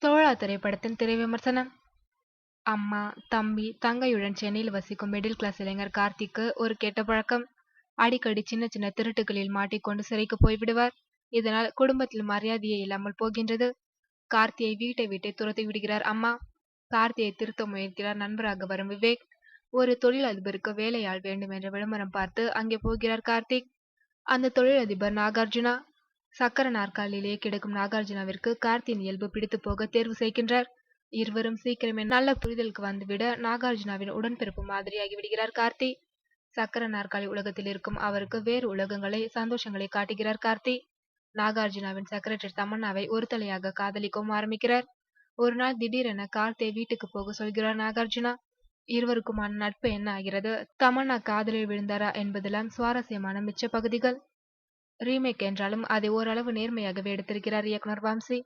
தோழா திரைப்படத்தின் திரை விமர்சனம். அம்மா, தம்பி, தங்கையுடன் சென்னையில் வசிக்கும் மிடில் கிளாஸ் இளைஞர் கார்த்திக்கு ஒரு கெட்ட பழக்கம். அடிக்கடி சின்ன சின்ன திருட்டுகளில் மாட்டிக்கொண்டு சிறைக்கு போய்விடுவார். இதனால் குடும்பத்தில் மரியாதையே இல்லாமல் போகின்றது. கார்த்தியை வீட்டை விட்டு துரத்தி விடுகிறார் அம்மா. கார்த்தியை திருத்த முயற்கிறார் நண்பராக வரும் விவேக். ஒரு தொழிலதிபருக்கு வேலையாள் வேண்டும் என்ற விளம்பரம் பார்த்து அங்கே போகிறார் கார்த்திக். அந்த தொழிலதிபர் நாகார்ஜுனா. சக்கர நாற்காலியிலேயே கிடக்கும் நாகார்ஜுனாவிற்கு கார்த்தியின் இயல்பு பிடித்து போக தேர்வு செய்கின்றார். இருவரும் சீக்கிரமே நல்ல புரிதலுக்கு வந்துவிட நாகார்ஜுனாவின் உடன்பிறப்பு மாதிரியாகி விடுகிறார் கார்த்தி. சக்கர நாற்காலி உலகத்தில் இருக்கும் அவருக்கு வேறு உலகங்களை சந்தோஷங்களை காட்டுகிறார் கார்த்தி. நாகார்ஜுனாவின் செக்ரட்டரி தமன்னாவை ஒரு தலையாக காதலிக்கவும் ஆரம்பிக்கிறார். ஒரு நாள் திடீரென கார்த்தியை வீட்டுக்கு போக சொல்கிறார் நாகார்ஜுனா. இருவருக்குமான நட்பு என்ன ஆகிறது, தமன்னா காதலில் விழுந்தாரா என்பதெல்லாம் சுவாரஸ்யமான மிச்ச பகுதிகள். ரீமேக் என்றாலும் அதை ஓரளவு நேர்மையாகவே எடுத்திருக்கிறார் இயக்குனர் வம்சி.